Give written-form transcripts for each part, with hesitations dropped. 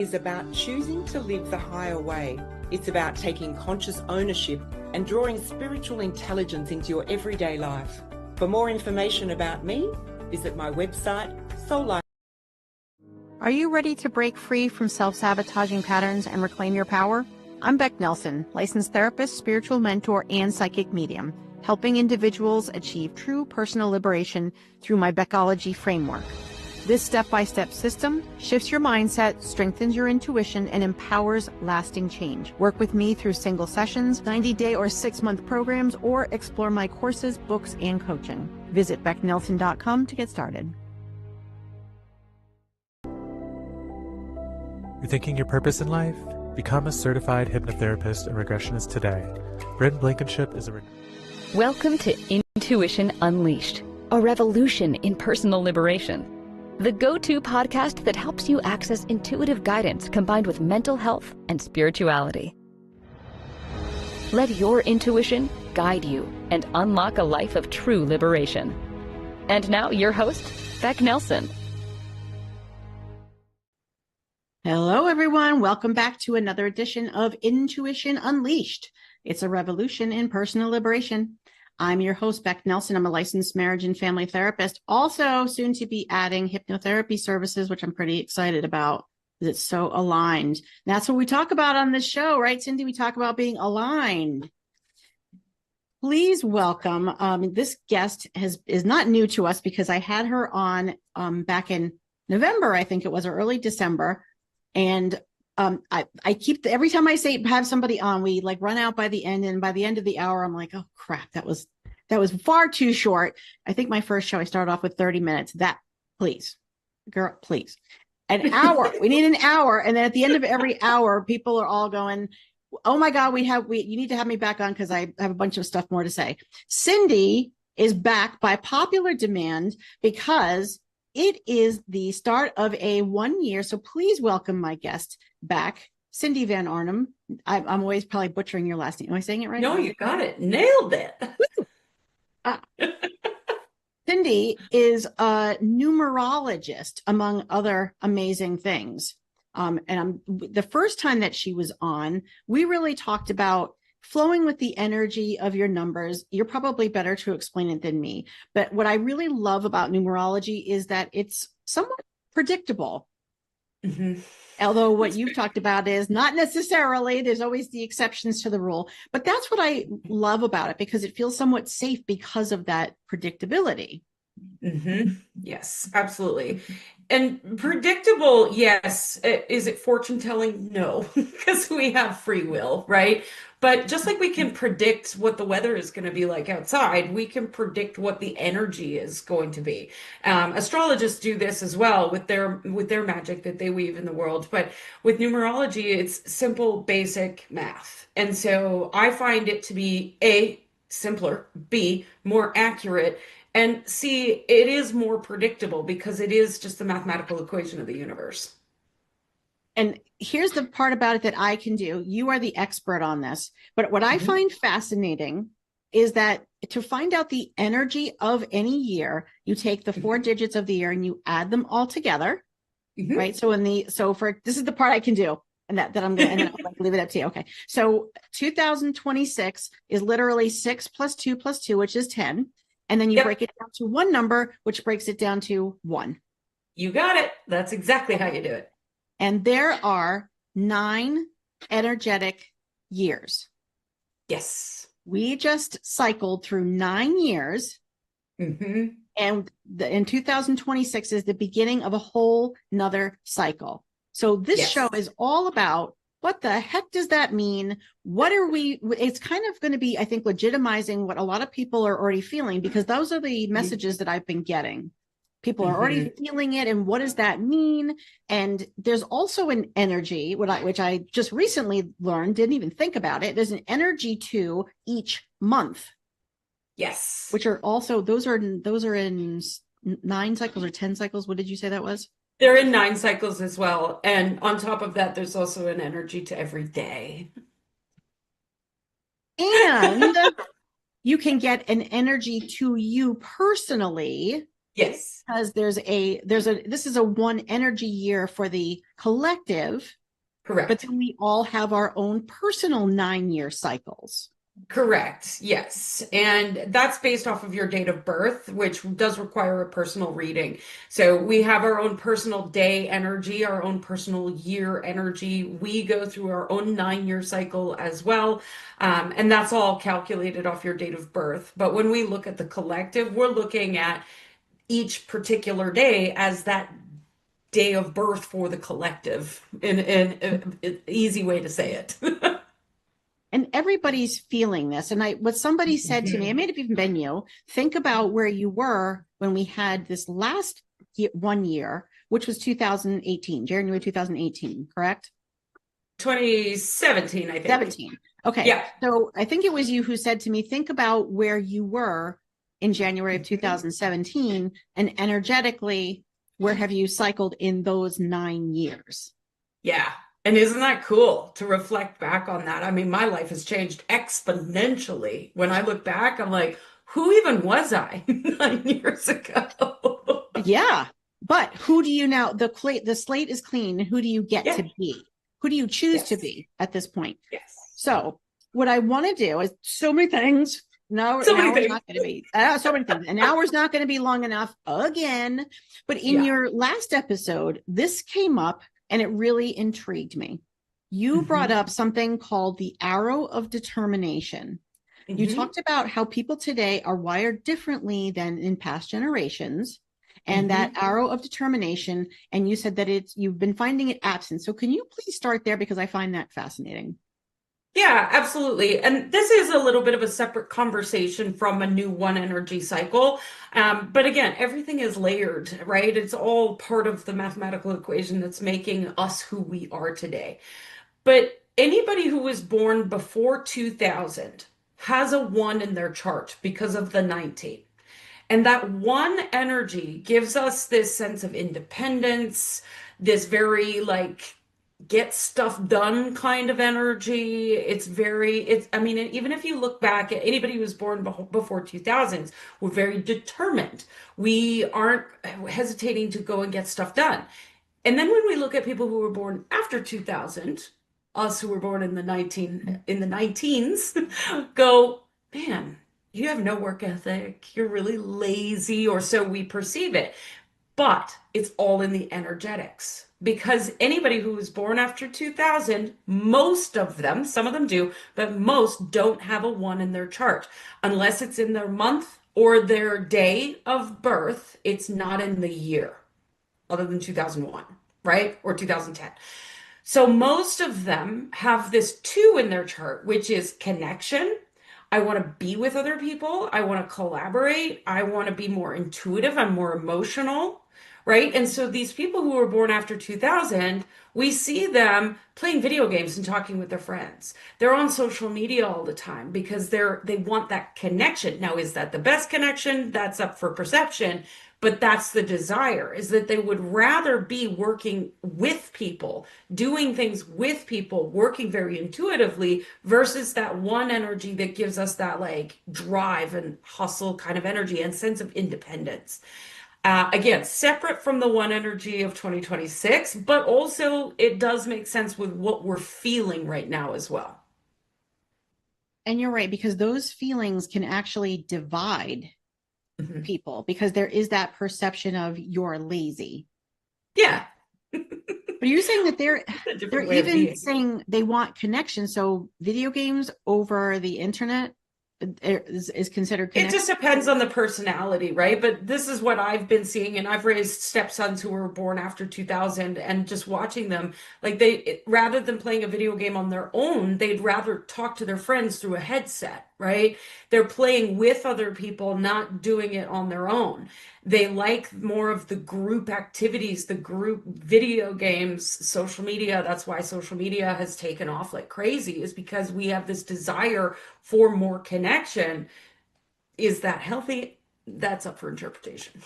is about choosing to live the higher way. It's about taking conscious ownership and drawing spiritual intelligence into your everyday life. For more information about me, visit my website, Soul Life. Are you ready to break free from self-sabotaging patterns and reclaim your power? I'm Beck Nelson, licensed therapist, spiritual mentor, and psychic medium, helping individuals achieve true personal liberation through my Beckology framework. This step-by-step system shifts your mindset, strengthens your intuition, and empowers lasting change. Work with me through single sessions, 90-day or 6-month programs, or explore my courses, books, and coaching. Visit becknelson.com to get started. You're thinking your purpose in life? Become a certified hypnotherapist or regressionist today. Bryn Blankenship is a... Welcome to Intuition Unleashed, a revolution in personal liberation. The go-to podcast that helps you access intuitive guidance combined with mental health and spirituality. Let your intuition guide you and unlock a life of true liberation. And now your host, Beck Nelson. Hello, everyone. Welcome back to another edition of Intuition Unleashed. It's a revolution in personal liberation. I'm your host, Beck Nelson. I'm a licensed marriage and family therapist, also soon to be adding hypnotherapy services, which I'm pretty excited about because it's so aligned. That's what we talk about on this show, right, Cindy? We talk about being aligned. Please welcome, this guest is not new to us because I had her on back in November, I think it was, or early December. And I keep every time I say have somebody on, we like run out by the end, and by the end of the hour, I'm like, oh crap, that was far too short. I think my first show I started off with 30 minutes. Please, girl, please, an hour. We need an hour, and then at the end of every hour, people are all going, oh my God, you need to have me back on because I have a bunch of stuff more to say. Cindy is back by popular demand because it is the start of a 1 year. So please welcome my guest back, Cindy Van Arnhem. I'm always probably butchering your last name. Am I saying it right? No, you got it. Nailed it. Cindy is a numerologist, among other amazing things. The first time that she was on, we really talked about flowing with the energy of your numbers. You're probably better to explain it than me. But what I really love about numerology is that it's somewhat predictable. Mm-hmm. Although what you've talked about is not necessarily, there's always the exceptions to the rule. But that's what I love about it, because it feels somewhat safe because of that predictability. Mm-hmm. Yes, absolutely. And predictable, yes. Is it fortune telling? No, because we have free will, right? But just like we can predict what the weather is going to be like outside, we can predict what the energy is going to be. Astrologists do this as well with their magic that they weave in the world. But with numerology, it's simple, basic math. And so I find it to be A, simpler, B, more accurate, and C, it is more predictable because it is just the mathematical equation of the universe. And here's the part about it that I can do. You are the expert on this. But what I find fascinating is that to find out the energy of any year, you take the 4 digits of the year and you add them all together, right? So this is the part I can do. And that I'm going to leave it up to you. Okay. So 2026 is literally 6 + 2 + 2, which is 10. And then you break it down to one number, which breaks it down to 1. You got it. That's exactly how you do it. And there are 9 energetic years. Yes. We just cycled through 9 years. Mm-hmm. And in 2026 is the beginning of a whole nother cycle. So this show is all about, what the heck does that mean? It's kind of going to be, I think, legitimizing what a lot of people are already feeling, because those are the messages that I've been getting. People are already feeling it. And what does that mean? And there's also an energy, which I just recently learned, didn't even think about it. There's an energy to each month. Yes. Which are also, those are in 9 cycles or 10 cycles. What did you say that was? They're in 9 cycles as well. And on top of that, there's also an energy to every day. And you can get an energy to you personally Yes. Because this is a one energy year for the collective, Correct. but then we all have our own personal 9-year cycles. Correct. Yes. And that's based off of your date of birth, which does require a personal reading. So we have our own personal day energy, our own personal year energy. We go through our own 9-year cycle as well. And that's all calculated off your date of birth. But when we look at the collective, we're looking at each particular day as that day of birth for the collective in an easy way to say it. And everybody's feeling this. And what somebody said to me, it may have even been you, think about where you were when we had this last 1 year, which was 2018, January 2018, correct? 2017, I think. 17. Okay. Yeah. So I think it was you who said to me, think about where you were in January of 2017 and energetically, where have you cycled in those 9 years? Yeah. And isn't that cool to reflect back on that? I mean, my life has changed exponentially. When I look back, I'm like, who even was I 9 years ago? Yeah. But who do you now, the slate is clean. Who do you get to be? Who do you choose to be at this point? Yes. So what I want to do is so many things. No, so an hour's things. not going to be so many things. An hour's not going to be long enough again. But in your last episode, this came up and it really intrigued me. You brought up something called the arrow of determination. You talked about how people today are wired differently than in past generations, and that arrow of determination. And you said that you've been finding it absent. So can you please start there, because I find that fascinating. Yeah, absolutely. And this is a little bit of a separate conversation from a new one energy cycle. But again, everything is layered, right? It's all part of the mathematical equation that's making us who we are today. But anybody who was born before 2000 has a 1 in their chart because of the 19. And that 1 energy gives us this sense of independence, this very get stuff done kind of energy. I mean, even if you look back at anybody who was born before 2000s, we're very determined. We aren't hesitating to go and get stuff done. And then when we look at people who were born after 2000, us who were born in the 19s, go, man, you have no work ethic. You're really lazy, or so we perceive it. But it's all in the energetics, because anybody who was born after 2000, most of them, some of them do, but most don't have a 1 in their chart. Unless it's in their month or their day of birth, it's not in the year, other than 2001, right? Or 2010. So most of them have this 2 in their chart, which is connection. I want to be with other people. I want to collaborate. I want to be more intuitive. I'm more emotional, right? And so these people who were born after 2000, we see them playing video games and talking with their friends. They're on social media all the time because they want that connection. Now, is that the best connection? That's up for perception. But that's the desire, is that they would rather be working with people, doing things with people, working very intuitively, versus that 1 energy that gives us that drive and hustle kind of energy and sense of independence. Again, separate from the 1 energy of 2026, but also it does make sense with what we're feeling right now as well. And you're right, because those feelings can actually divide people, because there is that perception of you're lazy. Yeah. But you're saying that they're even saying they want connection. So video games over the internet is considered connection. It just depends on the personality, right? But this is what I've been seeing, and I've raised stepsons who were born after 2000, and just watching them, rather than playing a video game on their own, they'd rather talk to their friends through a headset, right? They're playing with other people, not doing it on their own. They like more of the group activities, the group video games, social media. That's why social media has taken off like crazy, is because we have this desire for more connection. Is that healthy? That's up for interpretation.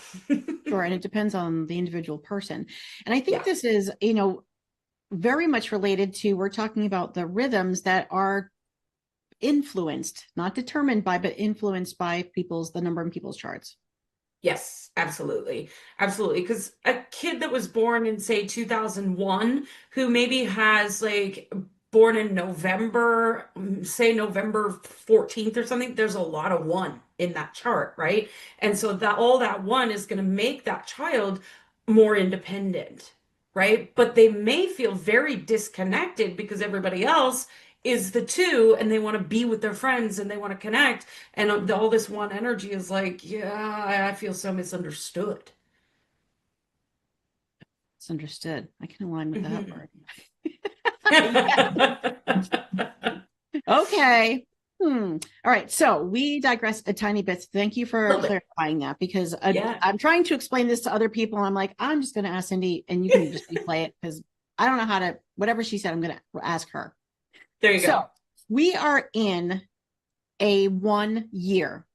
Sure. And it depends on the individual person. And I think this is, very much related to, we're talking about the rhythms that are influenced, not determined by, but influenced by the number of people's charts. Yes, absolutely. Absolutely. Because a kid that was born in, say, 2001, who maybe has like born in November, say November 14th or something, there's a lot of one in that chart, right? And so that all that one is going to make that child more independent, right? But they may feel very disconnected because everybody else is the two and they want to be with their friends and they want to connect. And all this one energy is like, yeah, I feel so misunderstood. It's understood. I can align with that Mhm. word. Okay. All right. So we digress a tiny bit. Thank you for Little bit. clarifying that, because Yeah. I'm trying to explain this to other people. And I'm like, I'm just going to ask Cindy and you can just replay it because I don't know how to, whatever she said, I'm going to ask her. There you So go. we are in a 1 year.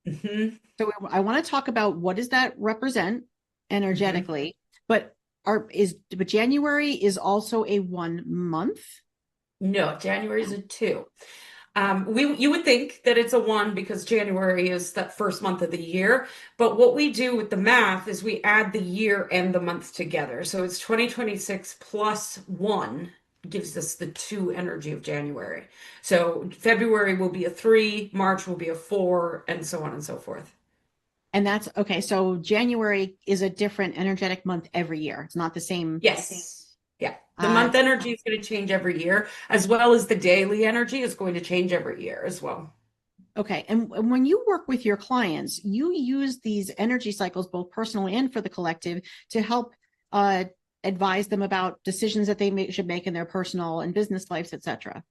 Hmm. So I want to talk about what does that represent energetically, but January is also a 1 month. No, January is a two. You would think that it's a one because January is that first month of the year. But what we do with the math is we add the year and the month together. So it's 2026 plus one gives us the two energy of January. So February will be a three, March will be a four, and so on and so forth. And that's okay. So January is a different energetic month every year. It's not the same. Yes. Yeah. The Uh, month energy is going to change every year, as well as the daily energy is going to change every year as well. okay. And when you work with your clients, you use these energy cycles, both personally and for the collective, to help advise them about decisions that they should make in their personal and business lives, etc.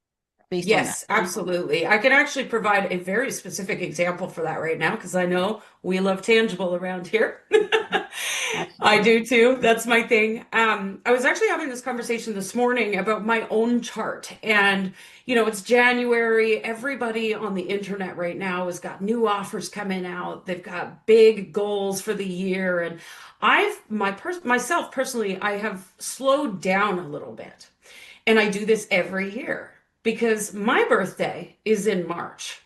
Based on that. Yes, absolutely. I can actually provide a very specific example for that right now because I know we love tangible around here. I Absolutely. do too. That's my thing. I was actually having this conversation this morning about my own chart. And, it's January. Everybody on the internet right now has got new offers coming out. They've got big goals for the year. And myself personally, I have slowed down a little bit. And I do this every year because my birthday is in March,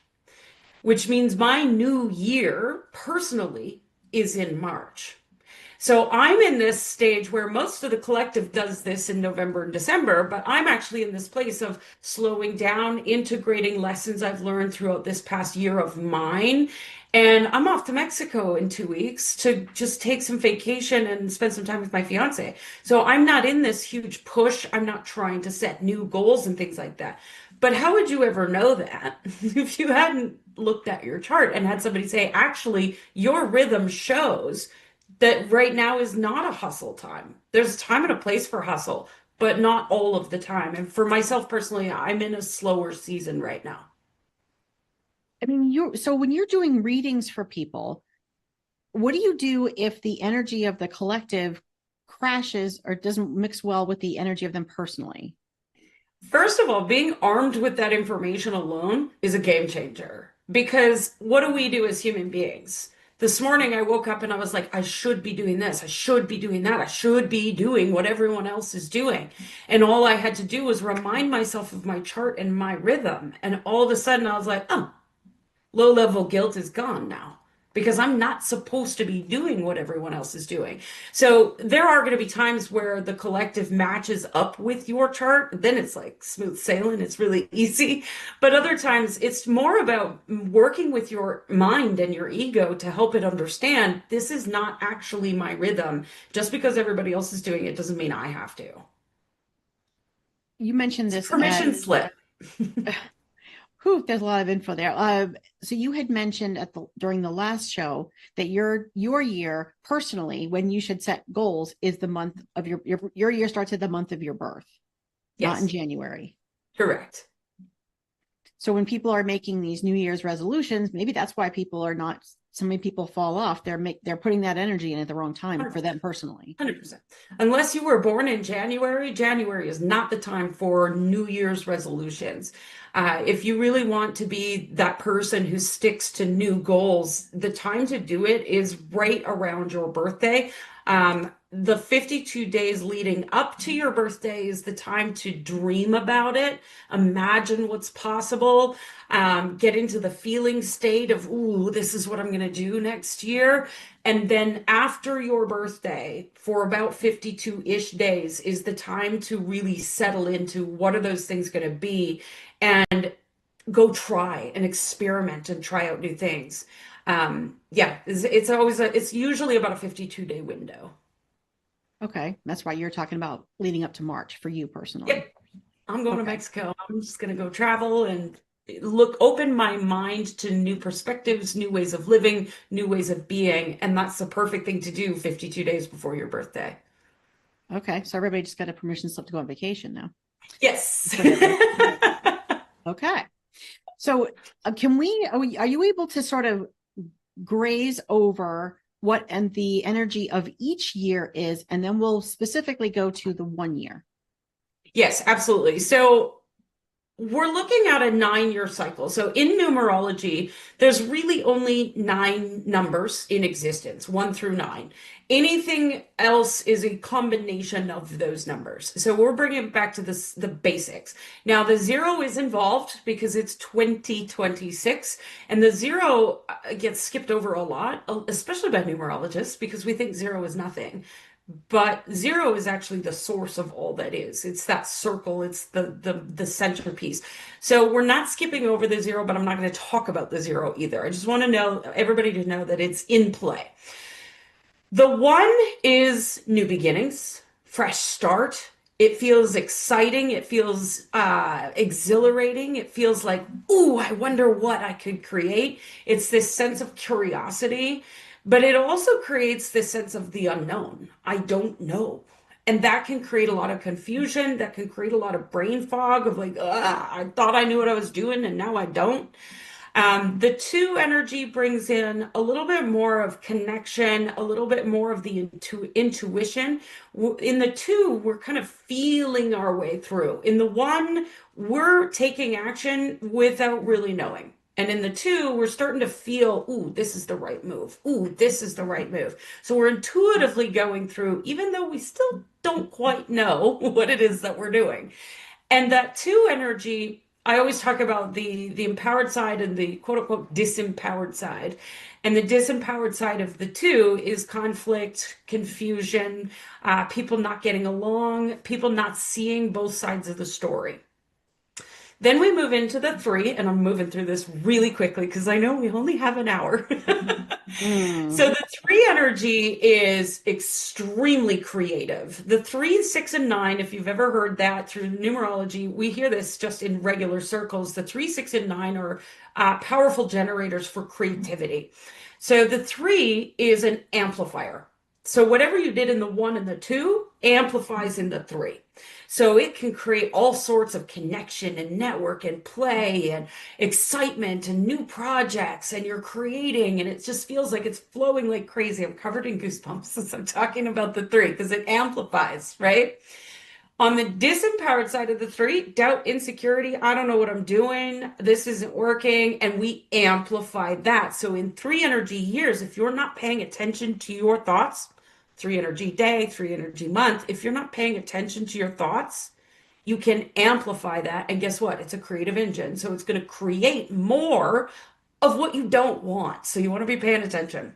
which means my new year personally is in March. So I'm in this stage where most of the collective does this in November and December, but I'm actually in this place of slowing down, integrating lessons I've learned throughout this past year of mine. And I'm off to Mexico in 2 weeks to just take some vacation and spend some time with my fiance. So I'm not in this huge push. I'm not trying to set new goals and things like that. But how would you ever know that if you hadn't looked at your chart and had somebody say, actually, your rhythm shows that right now is not a hustle time. There's a time and a place for hustle, but not all of the time. And for myself personally, I'm in a slower season right now. I mean, so when you're doing readings for people, what do you do if the energy of the collective crashes or doesn't mix well with the energy of them personally? First of all, being armed with that information alone is a game changer because what do we do as human beings? This morning I woke up and I was like, I should be doing this. I should be doing that. I should be doing what everyone else is doing. And all I had to do was remind myself of my chart and my rhythm. And all of a sudden I was like, oh, low level guilt is gone now because I'm not supposed to be doing what everyone else is doing. So there are going to be times where the collective matches up with your chart. Then it's like smooth sailing. It's really easy. But other times it's more about working with your mind and your ego to help it understand this is not actually my rhythm. Just because everybody else is doing it doesn't mean I have to. You mentioned It's a this permission slip. Whew, there's a lot of info there. So you had mentioned during the last show that your year personally, when you should set goals, is the month of your year starts at the month of your birth, not in Yes, January. correct. So when people are making these New Year's resolutions, maybe that's why people are not. So many people fall off. They're putting that energy in at the wrong time for them personally. 100%. Unless you were born in January, January is not the time for New Year's resolutions. If you really want to be that person who sticks to new goals, the time to do it is right around your birthday. the 52 days leading up to your birthday is the time to dream about it, imagine what's possible, get into the feeling state of, ooh, this is what I'm going to do next year. And then after your birthday, for about 52-ish days, is the time to really settle into what are those things going to be and go try and experiment and try out new things. Yeah, it's usually about a 52-day window. Okay. That's why you're talking about leading up to March for you personally. Yep. I'm going to Okay. Mexico. I'm just going to go travel and open my mind to new perspectives, new ways of living, new ways of being. And that's the perfect thing to do 52 days before your birthday. Okay. So everybody just got a permission slip to go on vacation now. Yes. For their birthday. Okay. So are you able to sort of graze over what and the energy of each year is, and then we'll specifically go to the 1 year? Yes, absolutely. So we're looking at a 9-year cycle. So in numerology, there's really only 9 numbers in existence, 1 through 9. Anything else is a combination of those numbers. So we're bringing it back to the basics. Now, the 0 is involved because it's 2026, and the 0 gets skipped over a lot, especially by numerologists, because we think 0 is nothing. But 0 is actually the source of all that is. It's that circle. It's the centerpiece. So we're not skipping over the 0, but I'm not going to talk about the 0 either. I just want to know everybody to know that it's in play. The 1 is new beginnings, fresh start. It feels exciting. It feels exhilarating. It feels like, ooh, I wonder what I could create. It's this sense of curiosity. But it also creates this sense of the unknown. I don't know. And that can create a lot of confusion. That can create a lot of brain fog of like, I thought I knew what I was doing and now I don't. The 2 energy brings in a little bit more of connection, a little bit more of the intuition. In the 2, we're kind of feeling our way through. In the 1, we're taking action without really knowing. And in the 2, we're starting to feel, ooh, this is the right move. Ooh, this is the right move. So we're intuitively going through, even though we still don't quite know what it is that we're doing. And that 2 energy, I always talk about the empowered side and the quote unquote disempowered side. And the disempowered side of the 2 is conflict, confusion, people not getting along, people not seeing both sides of the story. Then we move into the 3, and I'm moving through this really quickly because I know we only have an hour. So the 3 energy is extremely creative. The 3, 6, and 9, if you've ever heard that through numerology, we hear this just in regular circles. The 3, 6, and 9 are powerful generators for creativity. So the 3 is an amplifier. So whatever you did in the 1 and the 2 amplifies in the 3. So it can create all sorts of connection and network and play and excitement and new projects, and you're creating, and it just feels like it's flowing like crazy. I'm covered in goosebumps as I'm talking about the 3 because it amplifies, right? On the disempowered side of the 3, doubt, insecurity, I don't know what I'm doing, this isn't working, and we amplify that. So in 3 energy years, if you're not paying attention to your thoughts, 3 energy day, 3 energy month, if you're not paying attention to your thoughts, you can amplify that. And guess what? It's a creative engine. So it's going to create more of what you don't want. So you want to be paying attention.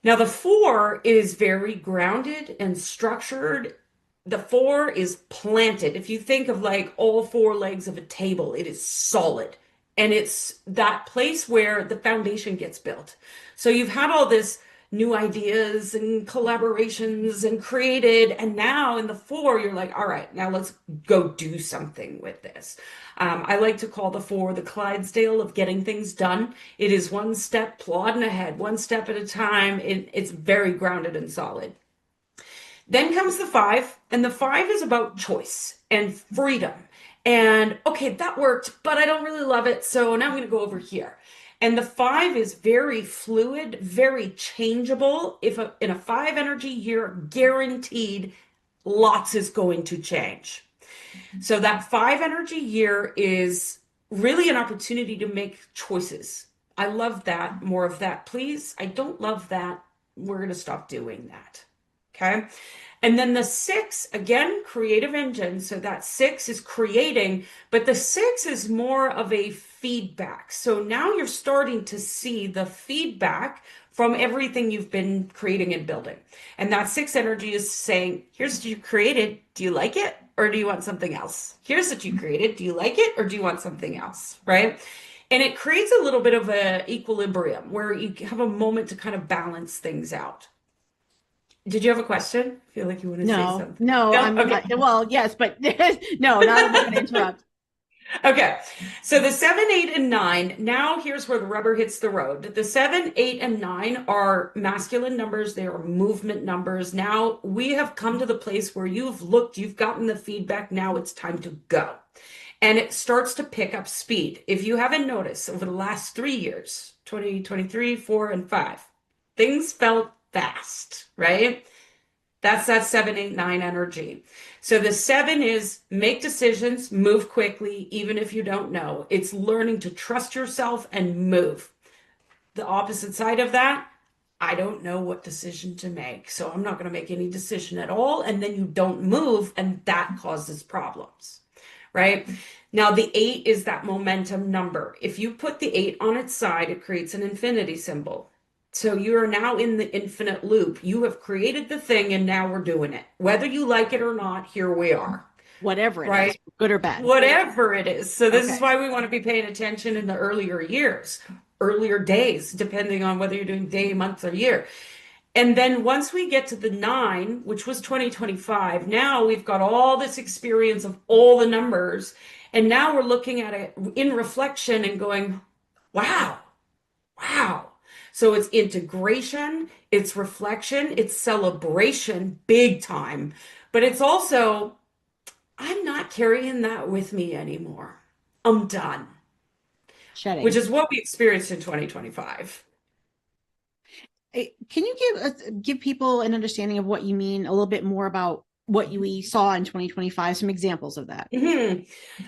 Now, the 4 is very grounded and structured. The 4 is planted. If you think of like all 4 legs of a table, it is solid. And it's that place where the foundation gets built. So you've had all this new ideas and collaborations and created. And now in the 4, you're like, all right, now let's go do something with this. I like to call the 4 the Clydesdale of getting things done. It is one step plodding ahead, one step at a time. It's very grounded and solid. Then comes the 5, and the 5 is about choice and freedom. And okay, that worked, but I don't really love it. So now I'm going to go over here. And the 5 is very fluid, very changeable. In a 5 energy year, guaranteed lots is going to change. So that 5 energy year is really an opportunity to make choices. I love that. More of that, please. I don't love that. We're going to stop doing that. Okay. And then the six, again, creative engine. So that six is creating, but the six is more of a feedback. So now you're starting to see the feedback from everything you've been creating and building. And that six energy is saying, here's what you created. Do you like it? Or do you want something else? Here's what you created. Do you like it? Or do you want something else? Right? And it creates a little bit of an equilibrium where you have a moment to kind of balance things out. Did you have a question? I feel like you want to say No, something. no, No? I'm Okay. not, well, yes, but no, not, I'm not going to interrupt. Okay. So the seven, eight, and nine, now here's where the rubber hits the road. The seven, eight, and nine are masculine numbers. They are movement numbers. Now we have come to the place where you've looked, you've gotten the feedback. Now it's time to go. And it starts to pick up speed. If you haven't noticed over the last 3 years, 2023, 4, and 5, things felt fast, right? That's that seven, eight, nine energy. So the seven is make decisions, move quickly, even if you don't know. It's learning to trust yourself and move. The opposite side of that, I don't know what decision to make. So I'm not going to make any decision at all. And then you don't move, and that causes problems, right? Now, the eight is that momentum number. If you put the eight on its side, it creates an infinity symbol. So you are now in the infinite loop. You have created the thing and now we're doing it. Whether you like it or not, here we are. Whatever it Right? is, good or bad. Whatever it is. So this is Okay. why we want to be paying attention in the earlier years, earlier days, depending on whether you're doing day, month, or year. And then once we get to the nine, which was 2025, now we've got all this experience of all the numbers. And now we're looking at it in reflection and going, wow, wow. So it's integration, it's reflection, it's celebration, big time. But it's also, I'm not carrying that with me anymore. I'm done, which Shedding. is what we experienced in 2025. Can you give people an understanding of what you mean, a little bit more about what we saw in 2025, some examples of that? Mhm.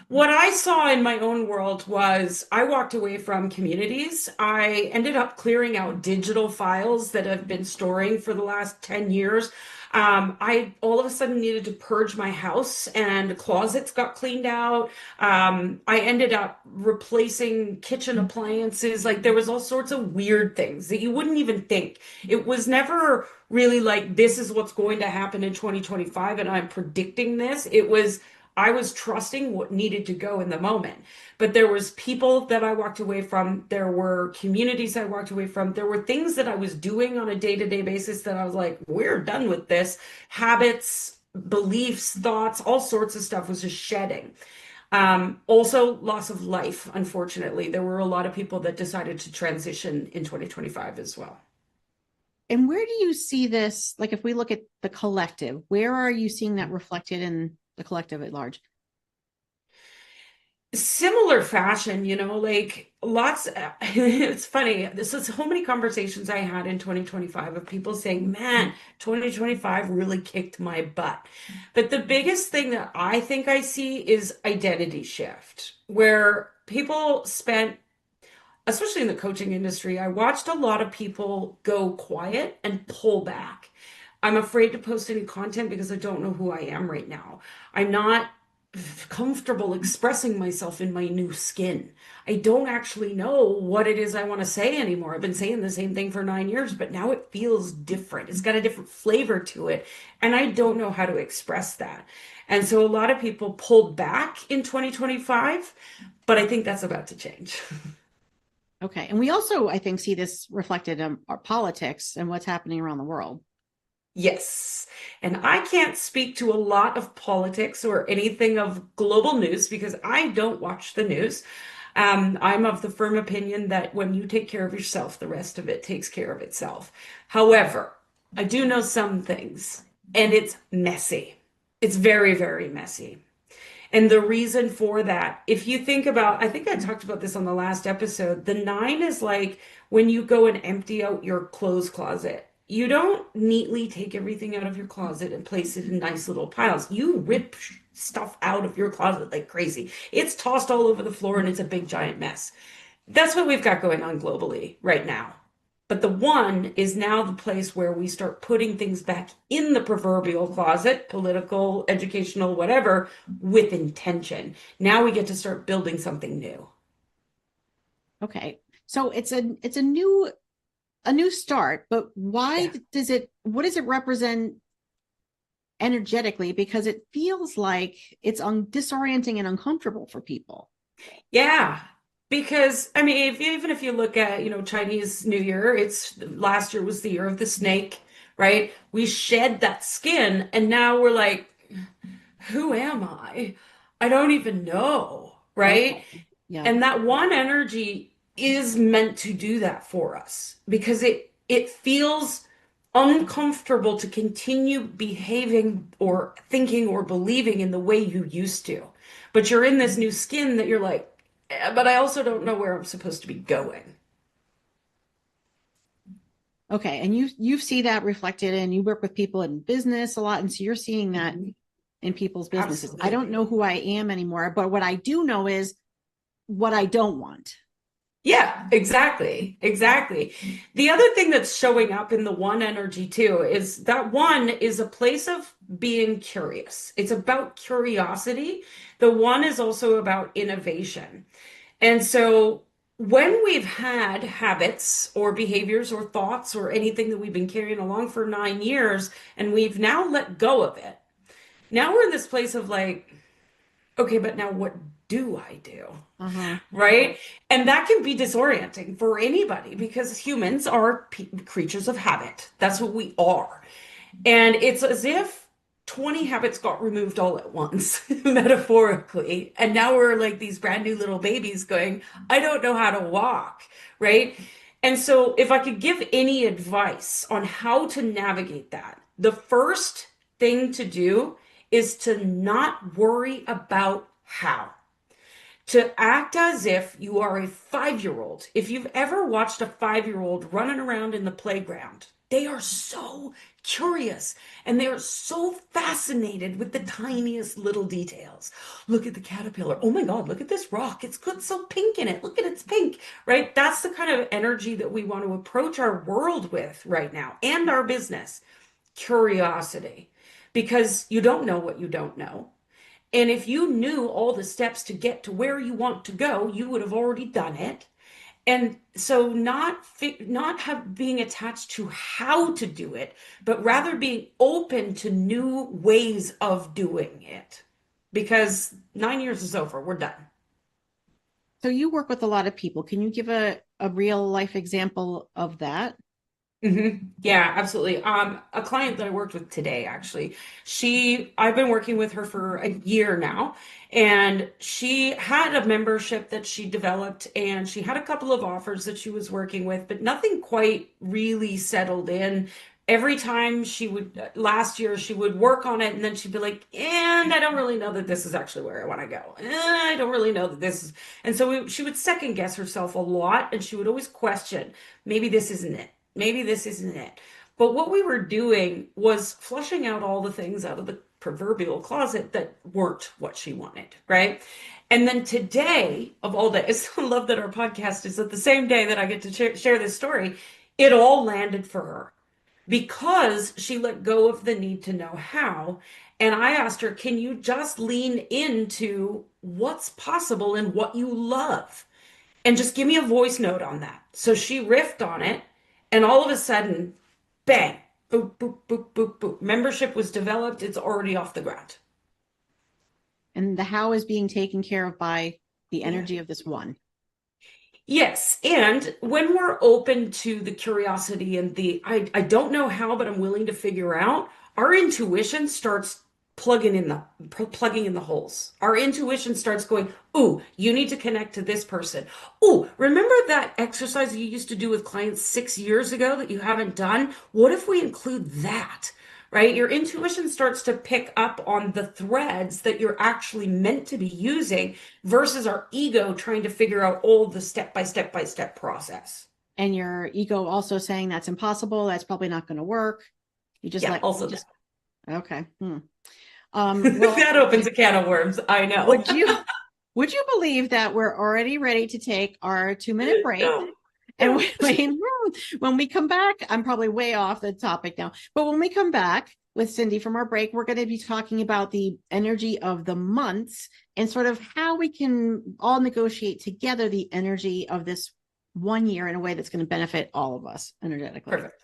What I saw in my own world was I walked away from communities. I ended up clearing out digital files that I've been storing for the last 10 years. I all of a sudden needed to purge my house and closets got cleaned out. I ended up replacing kitchen appliances. Like there was all sorts of weird things that you wouldn't even think. It was never really like this is what's going to happen in 2025 and I'm predicting this. It was I was trusting what needed to go in the moment. But there was people that I walked away from. There were communities I walked away from. There were things that I was doing on a day-to-day basis that I was like, we're done with this. Habits, beliefs, thoughts, all sorts of stuff was just shedding. Also loss of life, unfortunately. There were a lot of people that decided to transition in 2025 as well. And where do you see this? Like if we look at the collective, where are you seeing that reflected in the collective at large? Similar fashion, like lots, it's funny. This is so many conversations I had in 2025 of people saying, man, 2025 really kicked my butt. But the biggest thing that I think I see is identity shift, where people spent, especially in the coaching industry, I watched a lot of people go quiet and pull back. I'm afraid to post any content because I don't know who I am right now. I'm not comfortable expressing myself in my new skin. I don't actually know what it is I want to say anymore. I've been saying the same thing for 9 years, but now it feels different. It's got a different flavor to it. And I don't know how to express that. And so a lot of people pulled back in 2025, but I think that's about to change. Okay. And we also, I think, see this reflected in our politics and what's happening around the world. Yes. And I can't speak to a lot of politics or anything of global news because I don't watch the news. I'm of the firm opinion that when you take care of yourself, the rest of it takes care of itself. However, I do know some things, and it's messy. It's very, very messy. And the reason for that, if you think about, I think I talked about this on the last episode, the nine is like when you go and empty out your clothes closet. You don't neatly take everything out of your closet and place it in nice little piles. You rip stuff out of your closet like crazy. It's tossed all over the floor and it's a big giant mess. That's what we've got going on globally right now. But the one is now the place where we start putting things back in the proverbial closet, political, educational, whatever, with intention. Now we get to start building something new. Okay. So it's a new start, but why what does it represent energetically? Because it feels like it's disorienting and uncomfortable for people. Yeah. Because I mean, even if you look at, Chinese New Year, it's last year was the year of the snake, right? We shed that skin and now we're like, who am I? I don't even know, right? Okay. Yeah. And that one energy is meant to do that for us because it feels uncomfortable to continue behaving or thinking or believing in the way you used to. But you're in this new skin that you're like, but I also don't know where I'm supposed to be going. Okay. And you see that reflected, and you work with people in business a lot. And so you're seeing that in people's businesses. Absolutely. I don't know who I am anymore, but what I do know is what I don't want. Yeah, exactly. Exactly. The other thing that's showing up in the one energy too is that one is a place of being curious. It's about curiosity. The one is also about innovation. And so when we've had habits or behaviors or thoughts or anything that we've been carrying along for 9 years and we've now let go of it, now we're in this place of like, okay, but now what do I do? Right? And that can be disorienting for anybody because humans are creatures of habit. That's what we are. And it's as if 20 habits got removed all at once, metaphorically. And now we're like these brand new little babies going, I don't know how to walk, right? And so, if I could give any advice on how to navigate that, the first thing to do is to not worry about how. To act as if you are a 5-year-old. If you've ever watched a 5-year-old running around in the playground, they are so curious and they are so fascinated with the tiniest little details. Look at the caterpillar. Oh my God, look at this rock. It's got so pink in it. Look at it's pink, right? That's the kind of energy that we want to approach our world with right now and our business. Curiosity, because you don't know what you don't know. And if you knew all the steps to get to where you want to go, you would have already done it. And so not being attached to how to do it, but rather being open to new ways of doing it. Because 9 years is over, we're done. So you work with a lot of people. Can you give a real life example of that? Yeah, absolutely. A client that I worked with today, actually, I've been working with her for a year now, and she had a membership that she developed, and she had a couple of offers that she was working with, but nothing quite really settled in. Every time last year, she would work on it, and then she'd be like, and I don't really know that this is actually where I want to go. I don't really know that this is. And so she would second guess herself a lot, and she would always question, maybe this isn't it. Maybe this isn't it. But what we were doing was flushing out all the things out of the proverbial closet that weren't what she wanted, right? And then today, of all days, I love that our podcast is at the same day that I get to share this story. It all landed for her because she let go of the need to know how. And I asked her, can you just lean into what's possible and what you love? And just give me a voice note on that. So she riffed on it. And all of a sudden, bang, boop, boop, boop, boop, boop. Membership was developed. It's already off the ground. And the how is being taken care of by the energy of this one. Yes. And when we're open to the curiosity and I don't know how, but I'm willing to figure out, our intuition starts plugging in the holes. Our intuition starts going, ooh, you need to connect to this person. Ooh, remember that exercise you used to do with clients 6 years ago that you haven't done? What if we include that? Right? Your intuition starts to pick up on the threads that you're actually meant to be using versus our ego trying to figure out all the step by step process. And your ego also saying that's impossible. That's probably not going to work. You just okay. Well, that opens a can of worms. I know. Would you believe that we're already ready to take our 2-minute break? And When we come back, I'm probably way off the topic now, but when we come back with Cindy from our break, we're going to be talking about the energy of the months and sort of how we can all negotiate together the energy of this 1 year in a way that's going to benefit all of us energetically. Perfect.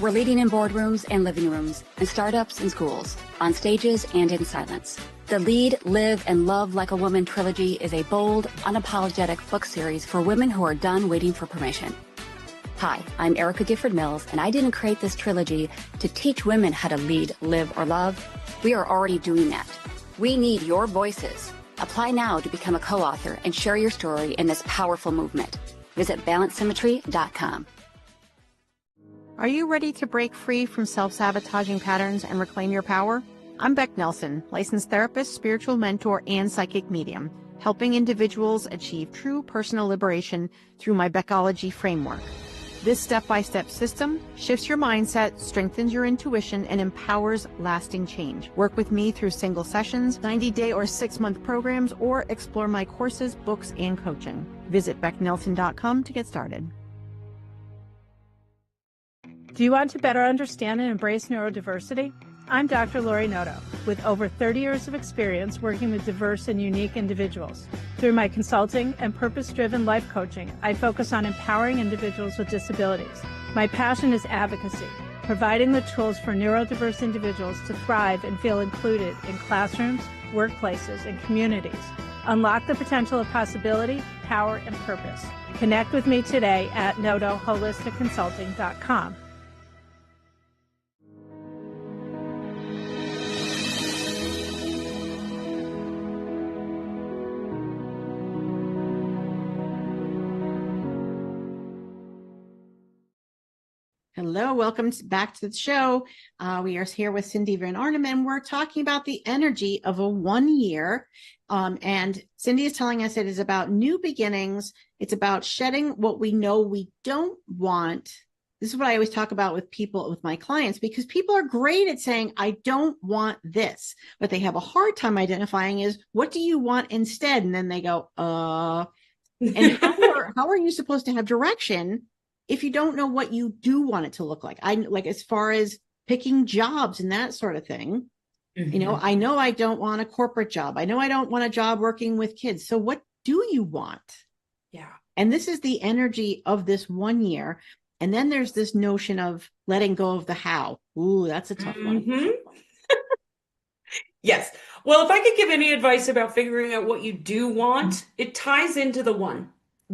We're leading in boardrooms and living rooms, in startups and schools, on stages and in silence. The Lead, Live, and Love Like a Woman trilogy is a bold, unapologetic book series for women who are done waiting for permission. Hi, I'm Erica Gifford Mills, and I didn't create this trilogy to teach women how to lead, live, or love. We are already doing that. We need your voices. Apply now to become a co-author and share your story in this powerful movement. Visit balancesymmetry.com. Are you ready to break free from self-sabotaging patterns and reclaim your power? I'm Beck Nelson, licensed therapist, spiritual mentor, and psychic medium, helping individuals achieve true personal liberation through my Beckology framework. This step-by-step system shifts your mindset, strengthens your intuition, and empowers lasting change. Work with me through single sessions, 90-day or 6-month programs, or explore my courses, books, and coaching. Visit becknelson.com to get started. Do you want to better understand and embrace neurodiversity? I'm Dr. Lori Noto, with over 30 years of experience working with diverse and unique individuals. Through my consulting and purpose-driven life coaching, I focus on empowering individuals with disabilities. My passion is advocacy, providing the tools for neurodiverse individuals to thrive and feel included in classrooms, workplaces, and communities. Unlock the potential of possibility, power, and purpose. Connect with me today at notoholisticconsulting.com. Hello, welcome back to the show. We are here with Cindy Van Arnhem, and we're talking about the energy of a 1 year. And Cindy is telling us it is about new beginnings. It's about shedding what we know we don't want. This is what I always talk about with people, with my clients, because people are great at saying, I don't want this. What they have a hard time identifying is, what do you want instead? And then they go, and how are you supposed to have direction if you don't know what you do want it to look like? As far as picking jobs and that sort of thing, I know I don't want a corporate job. I know I don't want a job working with kids. So what do you want? Yeah. And this is the energy of this 1 year. And then there's this notion of letting go of the how. Ooh, that's a tough one. Yes. Well, if I could give any advice about figuring out what you do want, it ties into the one.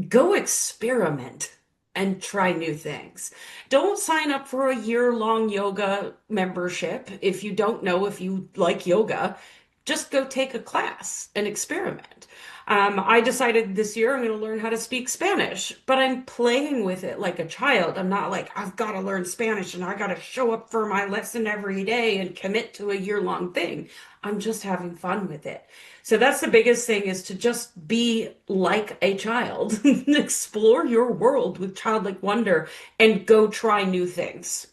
Go experiment and try new things. Don't sign up for a year-long yoga membership if you don't know if you like yoga. Just go take a class and experiment. I decided this year I'm going to learn how to speak Spanish, but I'm playing with it like a child. I'm not like, I've got to learn Spanish and I got to show up for my lesson every day and commit to a year-long thing. I'm just having fun with it. So that's the biggest thing, is to just be like a child, explore your world with childlike wonder and go try new things,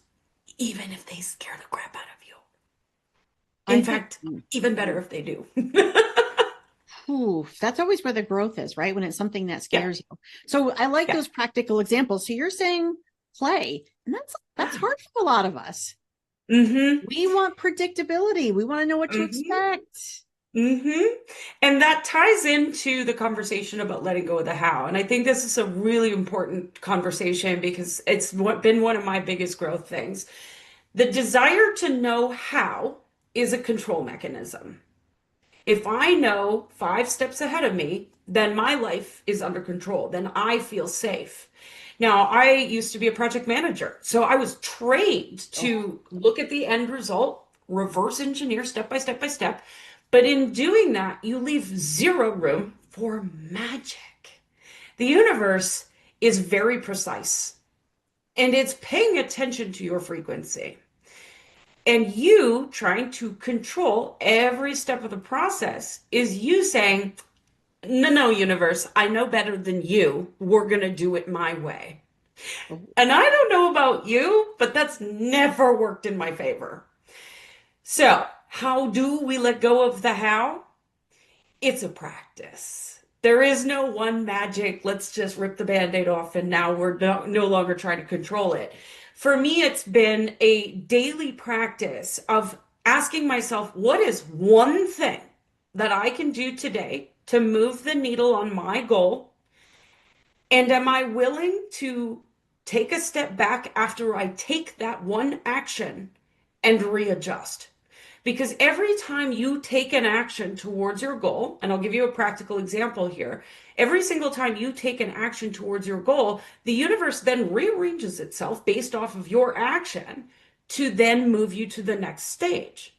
even if they scare the crap out of you. In fact, even better if they do. Ooh, that's always where the growth is, right? When it's something that scares you. So I like those practical examples. So you're saying play, and that's hard for a lot of us. We want predictability. We want to know what to expect. And that ties into the conversation about letting go of the how. And I think this is a really important conversation because it's been one of my biggest growth things. The desire to know how is a control mechanism. If I know 5 steps ahead of me, then my life is under control. Then I feel safe. Now, I used to be a project manager, so I was trained to look at the end result, reverse engineer step by step by step. But in doing that, you leave zero room for magic. The universe is very precise, and it's paying attention to your frequency. And you trying to control every step of the process is you saying, no, universe, I know better than you. We're going to do it my way. And I don't know about you, but that's never worked in my favor. So, how do we let go of the how? It's a practice. There is no one magic, let's just rip the band-aid off and now we're no longer trying to control it. For me, it's been a daily practice of asking myself, what is one thing that I can do today to move the needle on my goal? And am I willing to take a step back after I take that one action and readjust? Because every time you take an action towards your goal, and I'll give you a practical example here, every single time you take an action towards your goal, the universe then rearranges itself based off of your action to then move you to the next stage.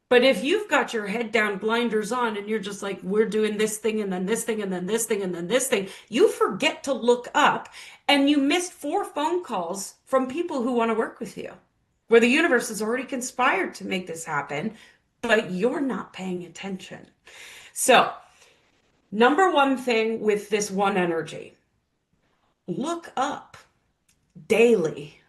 But if you've got your head down, blinders on, and you're just like, we're doing this thing, and then this thing, and then this thing, and then this thing, you forget to look up, and you missed 4 phone calls from people who want to work with you, where the universe has already conspired to make this happen, but you're not paying attention. So, number one thing with this one energy, look up daily.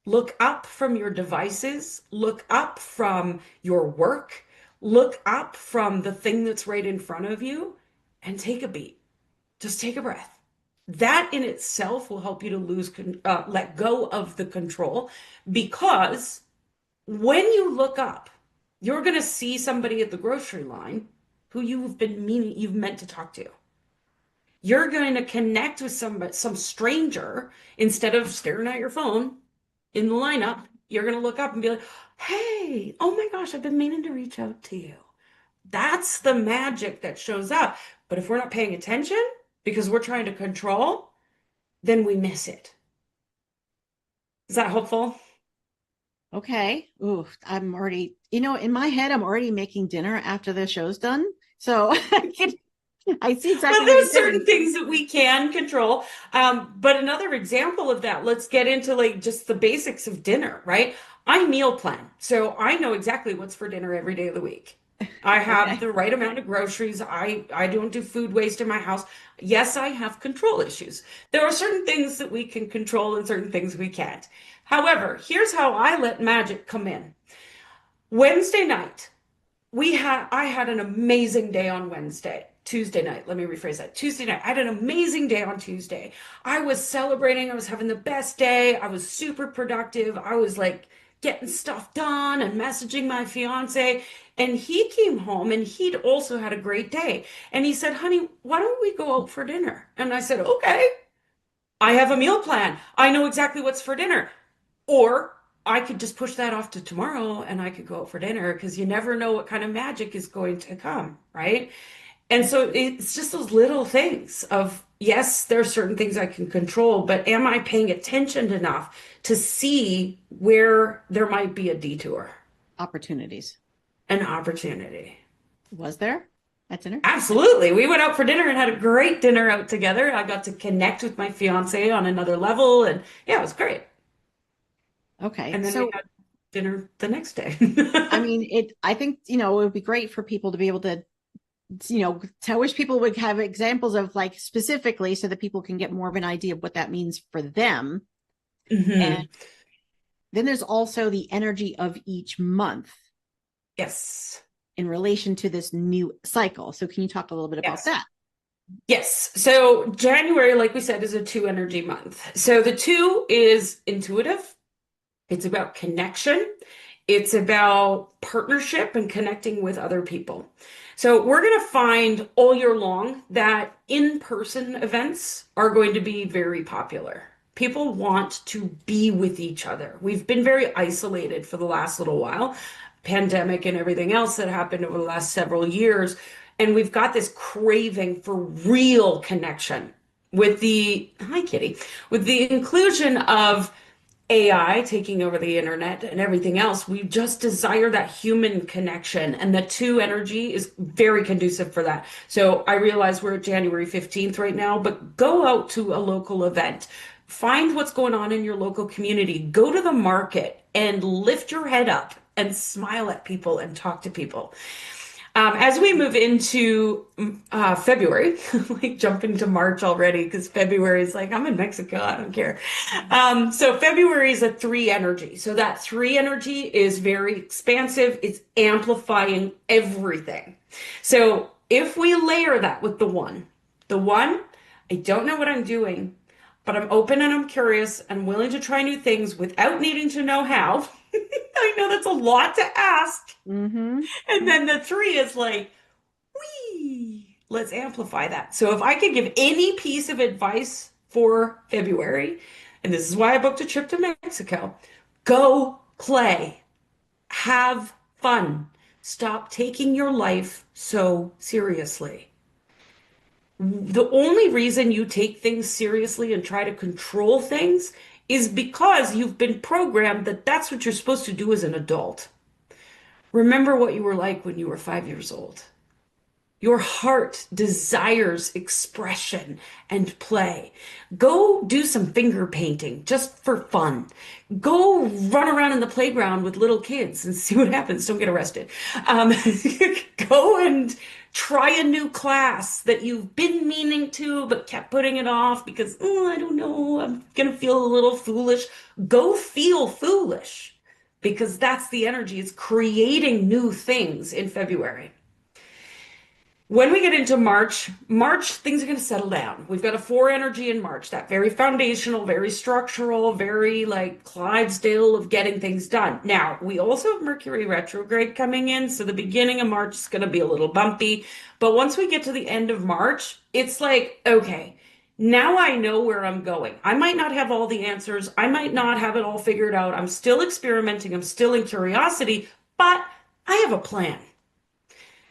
Look up from your devices, look up from your work, look up from the thing that's right in front of you, and take a beat. Just take a breath. That in itself will help you to let go of the control, because when you look up, you're going to see somebody at the grocery line who you've meant to talk to. You're going to connect with some stranger instead of staring at your phone in the lineup. You're going to look up and be like, hey, oh my gosh, I've been meaning to reach out to you. That's the magic that shows up. But if we're not paying attention because we're trying to control, then we miss it. Is that helpful? Okay. Ooh, I'm already, in my head, I'm already making dinner after the show's done. So I see exactly. Well, there's certain things that we can control. But another example of that, let's get into like just the basics of dinner, right? I meal plan. So I know exactly what's for dinner every day of the week. I have the right amount of groceries. I don't do food waste in my house. Yes, I have control issues. There are certain things that we can control and certain things we can't. However, here's how I let magic come in. Wednesday night, I had an amazing day on Tuesday night, let me rephrase that. Tuesday night, I had an amazing day on Tuesday. I was celebrating. I was having the best day. I was super productive. I was like getting stuff done and messaging my fiance. And he came home and he'd also had a great day. And he said, honey, why don't we go out for dinner? And I said, okay, I have a meal plan. I know exactly what's for dinner. Or I could just push that off to tomorrow and I could go out for dinner, because you never know what kind of magic is going to come, right? And so it's just those little things of, yes, there are certain things I can control, but am I paying attention enough to see where there might be a detour? Opportunities. An opportunity. Was there at dinner? Absolutely. We went out for dinner and had a great dinner out together. I got to connect with my fiance on another level, and yeah, it was great. Okay. And then so we had dinner the next day. I think, it would be great for people to be able to, I wish people would have examples of like specifically so that people can get more of an idea of what that means for them. Mm-hmm. And then there's also the energy of each month. Yes. In relation to this new cycle. So can you talk a little bit about that? Yes. So January, like we said, is a 2 energy month. So the 2 is intuitive. It's about connection. It's about partnership and connecting with other people. So we're going to find all year long that in-person events are going to be very popular. People want to be with each other. We've been very isolated for the last little while, pandemic and everything else that happened over the last several years. And we've got this craving for real connection with hi Kitty, with the inclusion of AI taking over the internet and everything else. We just desire that human connection, and the 2 energy is very conducive for that. So I realize we're at January 15th right now, but go out to a local event, find what's going on in your local community, go to the market and lift your head up and smile at people and talk to people. As we move into February, like jump into March already because February is like, I'm in Mexico, I don't care. So February is a 3 energy. So that 3 energy is very expansive. It's amplifying everything. So if we layer that with the one, I don't know what I'm doing, but I'm open and I'm curious and willing to try new things without needing to know how. I know that's a lot to ask. Mm-hmm. And then the 3 is like, whee, let's amplify that. So if I could give any piece of advice for February, and this is why I booked a trip to Mexico, go play, have fun, stop taking your life so seriously. The only reason you take things seriously and try to control things is because you've been programmed that that's what you're supposed to do as an adult. Remember what you were like when you were 5 years old. Your heart desires expression and play. Go do some finger painting just for fun. Go run around in the playground with little kids and see what happens. Don't get arrested. Go and try a new class that you've been meaning to but kept putting it off because, oh, I don't know, I'm going to feel a little foolish. Go feel foolish because that's the energy. It's creating new things in February. When we get into March, things are going to settle down. We've got a 4 energy in March, that very foundational, very structural, very like Clydesdale of getting things done. Now, we also have Mercury retrograde coming in, so the beginning of March is going to be a little bumpy. But once we get to the end of March, it's like, okay, now I know where I'm going. I might not have all the answers. I might not have it all figured out. I'm still experimenting. I'm still in curiosity, but I have a plan.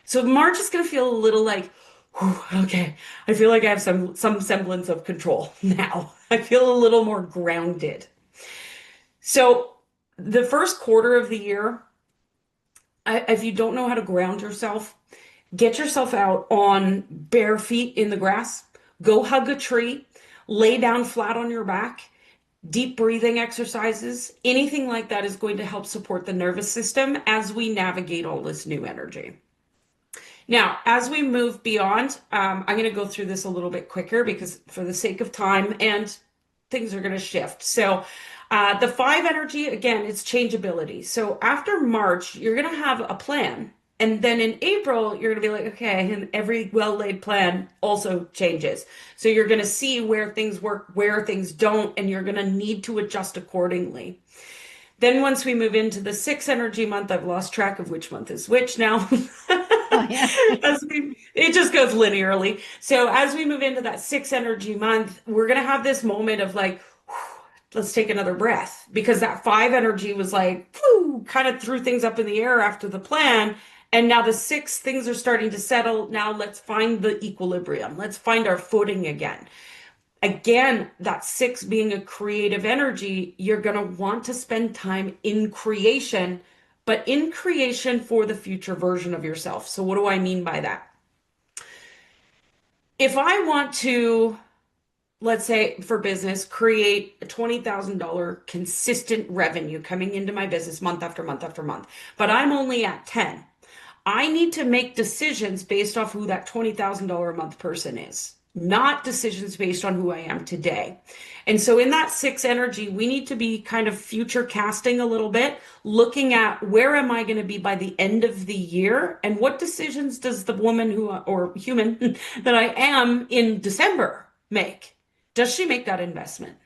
So March is going to feel a little like, whew, okay, I feel like I have some semblance of control now. I feel a little more grounded. So the first quarter of the year, if you don't know how to ground yourself, get yourself out on bare feet in the grass, go hug a tree, lay down flat on your back, deep breathing exercises, anything like that is going to help support the nervous system as we navigate all this new energy. Now, as we move beyond, I'm going to go through this a little bit quicker because for the sake of time and things are going to shift. So the 5 energy, again, it's changeability. So after March, you're going to have a plan. And then in April, you're going to be like, okay, and every well-laid plan also changes. So you're going to see where things work, where things don't, and you're going to need to adjust accordingly. Then once we move into the 6 energy month, I've lost track of which month is which now. Oh, yeah. It just goes linearly. So as we move into that 6 energy month, we're going to have this moment of like, let's take another breath, because that 5 energy was like, whew, kind of threw things up in the air after the plan. And now the 6 things are starting to settle. Now let's find the equilibrium. Let's find our footing again. Again, that 6 being a creative energy, you're going to want to spend time in creation, but in creation for the future version of yourself. So what do I mean by that? If I want to, let's say for business, create a $20,000 consistent revenue coming into my business month after month after month, but I'm only at 10, I need to make decisions based off who that $20,000 a month person is, not decisions based on who I am today. And so in that 6 energy, we need to be kind of future casting a little bit, looking at where am I going to be by the end of the year, and what decisions does the woman who, or human that I am in December make? Does she make that investment?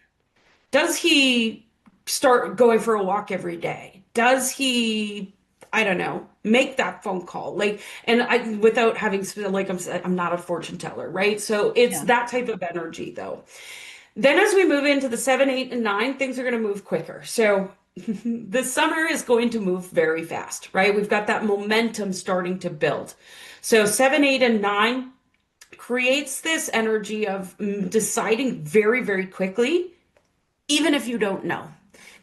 Does he start going for a walk every day? Does he, I don't know, make that phone call? Like, and I, without having, like I'm not a fortune teller, right? So it's that type of energy though. Then as we move into the 7, 8, and 9, things are going to move quicker. So the summer is going to move very fast, right? We've got that momentum starting to build. So 7, 8, and 9 creates this energy of deciding very, very quickly, even if you don't know.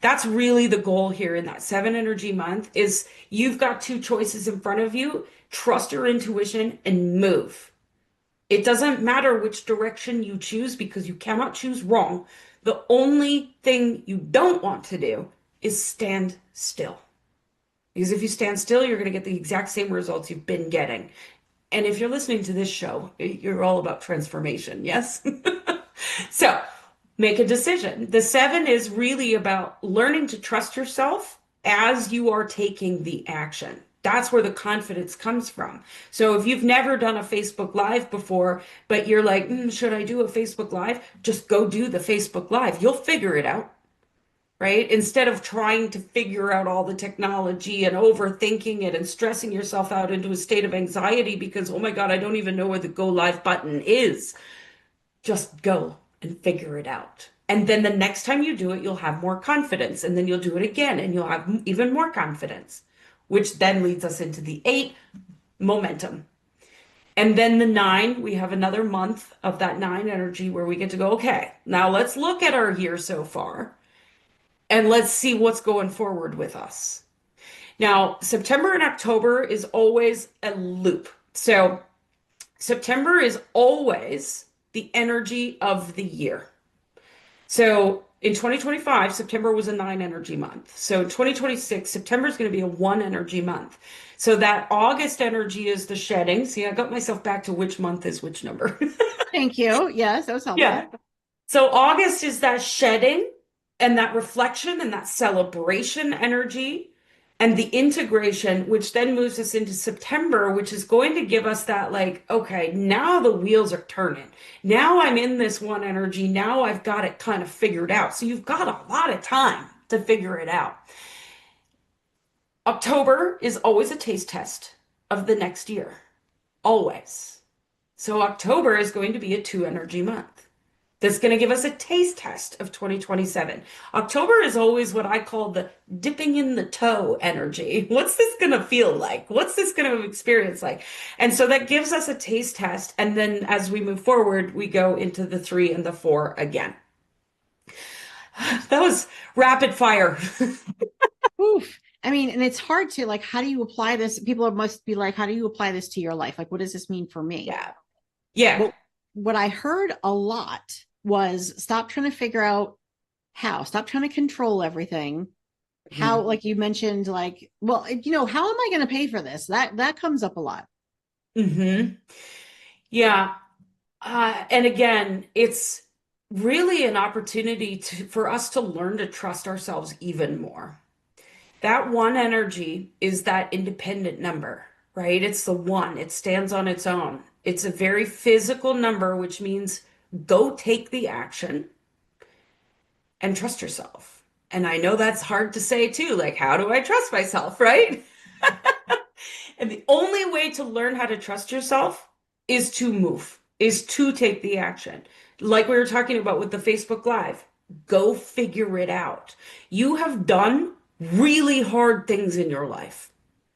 That's really the goal here in that 7 energy month is you've got 2 choices in front of you. Trust your intuition and move. It doesn't matter which direction you choose because you cannot choose wrong. The only thing you don't want to do is stand still. Because if you stand still, you're going to get the exact same results you've been getting. And if you're listening to this show, you're all about transformation, yes? So make a decision. The 7 is really about learning to trust yourself as you are taking the action. That's where the confidence comes from. So if you've never done a Facebook Live before, but you're like, should I do a Facebook Live? Just go do the Facebook Live. You'll figure it out, right? Instead of trying to figure out all the technology and overthinking it and stressing yourself out into a state of anxiety because, oh my God, I don't even know where the go live button is. Just go and figure it out. And then the next time you do it, you'll have more confidence. And then you'll do it again and you'll have even more confidence, which then leads us into the 8, momentum. And then the 9, we have another month of that 9 energy where we get to go, okay, now let's look at our year so far and let's see what's going forward with us. Now, September and October is always a loop. So September is always the energy of the year. So in 2025, September was a 9 energy month. So in 2026, September is going to be a 1 energy month. So that August energy is the shedding. See, I got myself back to which month is which number. Thank you. Yes, that was helpful. Yeah. So August is that shedding and that reflection and that celebration energy and the integration, which then moves us into September, which is going to give us that like, okay, now the wheels are turning. Now I'm in this 1 energy. Now I've got it kind of figured out. So you've got a lot of time to figure it out. October is always a taste test of the next year. Always. So October is going to be a 2 energy month. That's going to give us a taste test of 2027. October is always what I call the dipping in the toe energy. What's this going to feel like? What's this going to experience like? And so that gives us a taste test. And then as we move forward, we go into the 3 and the 4 again. That was rapid fire. Oof. I mean, and it's hard to like, how do you apply this? People must be like, how do you apply this to your life? Like, what does this mean for me? Yeah. Yeah. Well, what I heard a lot was stop trying to figure out how, stop trying to control everything. How, like you mentioned, like, well, how am I going to pay for this? That comes up a lot. Yeah. And again, it's really an opportunity for us to learn to trust ourselves even more. That 1 energy is that independent number, right? It's the 1. It stands on its own. It's a very physical number, which means go take the action and trust yourself. And I know that's hard to say too. Like, how do I trust myself, right? And the only way to learn how to trust yourself is to move, is to take the action. Like we were talking about with the Facebook Live, go figure it out. You have done really hard things in your life.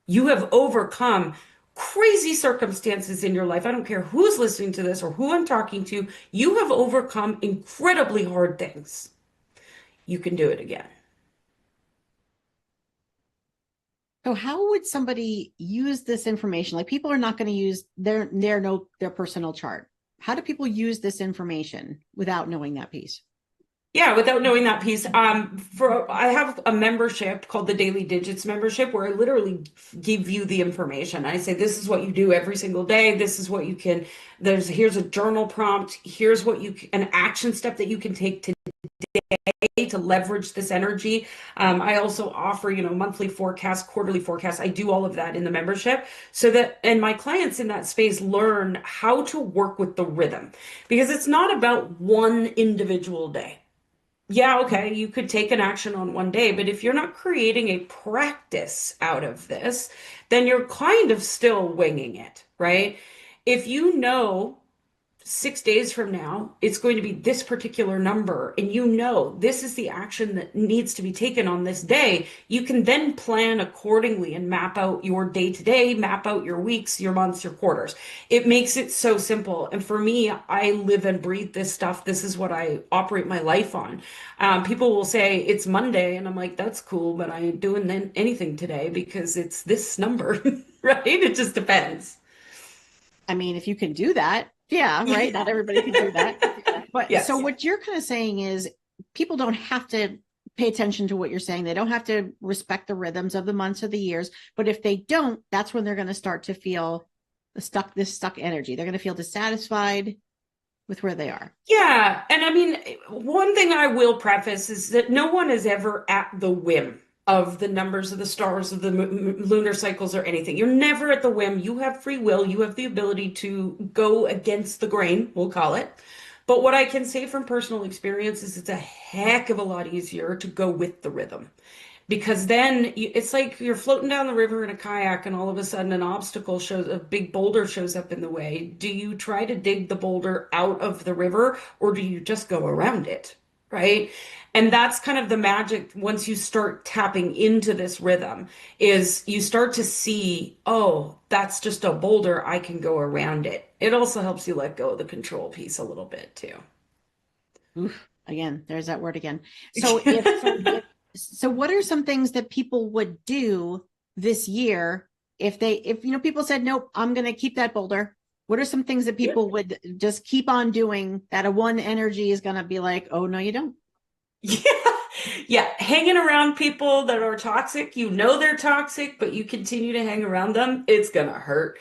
You have overcome crazy circumstances in your life. I don't care who's listening to this or who I'm talking to. You have overcome incredibly hard things. You can do it again. So how would somebody use this information? Like, people are not going to use their personal chart. How do people use this information without knowing that piece? Yeah, without knowing that piece, I have a membership called the Daily Digits membership where I literally give you the information. I say, this is what you do every single day. This is what you can, here's a journal prompt. Here's what an action step that you can take today to leverage this energy. I also offer, monthly forecasts, quarterly forecasts. I do all of that in the membership so that, and my clients in that space learn how to work with the rhythm, because it's not about one individual day. Yeah, okay, you could take an action on one day, but if you're not creating a practice out of this, then you're kind of still winging it, right? If you know 6 days from now, it's going to be this particular number, and this is the action that needs to be taken on this day, you can then plan accordingly and map out your day-to-day, map out your weeks, your months, your quarters. It makes it so simple. And for me, I live and breathe this stuff. This is what I operate my life on. People will say it's Monday, and I'm like, that's cool, but I ain't doing anything today because it's this number, right? It just depends. I mean, if you can do that, yeah, right. Not everybody can do that. But yes. So what you're kind of saying is people don't have to pay attention to what you're saying. They don't have to respect the rhythms of the months or the years. But if they don't, that's when they're going to start to feel this stuck energy. They're going to feel dissatisfied with where they are. Yeah. And I mean, one thing I will preface is that no one is ever at the whim of the numbers of the stars, of the lunar cycles or anything. You're never at the whim. You have free will. You have the ability to go against the grain, we'll call it. But what I can say from personal experience is it's a heck of a lot easier to go with the rhythm. Because then it's like you're floating down the river in a kayak and all of a sudden a big boulder shows up in the way. Do you try to dig the boulder out of the river or do you just go around it? Right? And that's kind of the magic once you start tapping into this rhythm is you start to see, oh, that's just a boulder. I can go around it. It also helps you let go of the control piece a little bit too. Oof, again, there's that word again. So so what are some things that people would do this year if people said, nope, I'm going to keep that boulder? What are some things that people would just keep on doing that a one energy is going to be like, oh, no, you don't? Yeah. Yeah. Hanging around people that are toxic, they're toxic, but you continue to hang around them, it's going to hurt.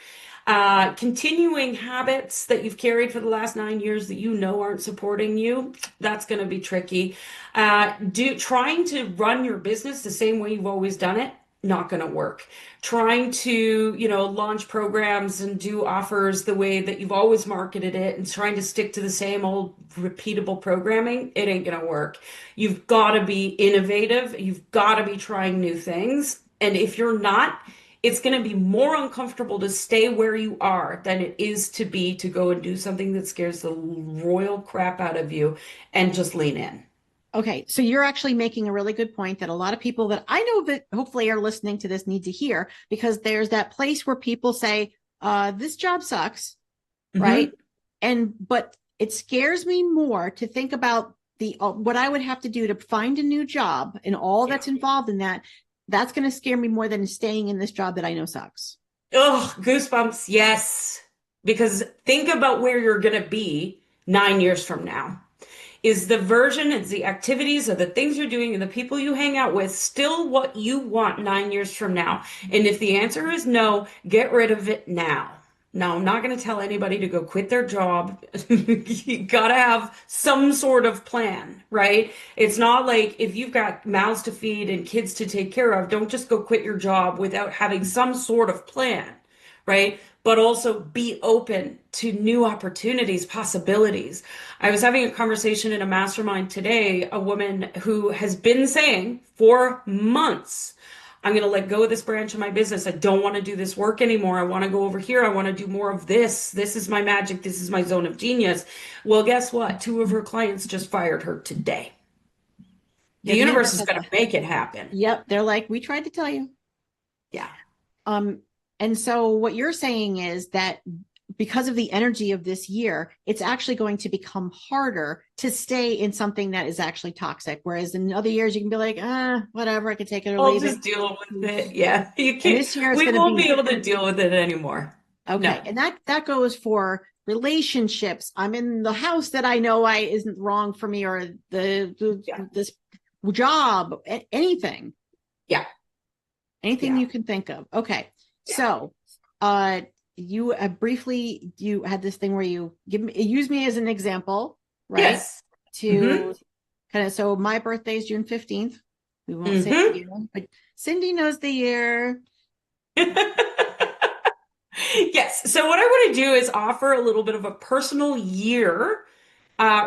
Continuing habits that you've carried for the last 9 years that aren't supporting you, that's going to be tricky. Trying to run your business the same way you've always done it, not going to work. Trying to, launch programs and do offers the way that you've always marketed it and trying to stick to the same old repeatable programming, it ain't going to work. You've got to be innovative. You've got to be trying new things. And if you're not, it's going to be more uncomfortable to stay where you are than it is to go and do something that scares the royal crap out of you and just lean in. Okay, so you're actually making a really good point that a lot of people that I know that hopefully are listening to this need to hear, because there's that place where people say, this job sucks, right? But it scares me more to think about what I would have to do to find a new job and all that's involved in that. That's going to scare me more than staying in this job that I know sucks. Oh, goosebumps. Yes. Because think about where you're going to be 9 years from now. Is the version, it's the activities or the things you're doing and the people you hang out with still what you want 9 years from now? And if the answer is no, get rid of it now. Now, I'm not going to tell anybody to go quit their job. You got to have some sort of plan, right? It's not like if you've got mouths to feed and kids to take care of, don't just go quit your job without having some sort of plan, right? But also be open to new opportunities, possibilities. I was having a conversation in a mastermind today, a woman who has been saying for months, I'm going to let go of this branch of my business. I don't want to do this work anymore. I want to go over here. I want to do more of this. This is my magic. This is my zone of genius. Well, guess what? 2 of her clients just fired her today. The universe is going to make it happen. Yep. They're like, we tried to tell you. Yeah. And so what you're saying is that because of the energy of this year, it's actually going to become harder to stay in something that is actually toxic. Whereas in other years, you can be like, whatever, I can take it or leave it. I'll just deal with it. Yeah. You can't, this year we won't be able to deal with it anymore. Okay. No. And that goes for relationships. I'm in the house that I know isn't wrong for me, or this job, anything. Yeah. Anything you can think of. Okay. Yeah. So, you had this thing where you use me as an example, right? Yes. To kind of, so my birthday is June 15th. We won't say the year, but Cindy knows the year. Yes. So what I want to do is offer a little bit of a personal year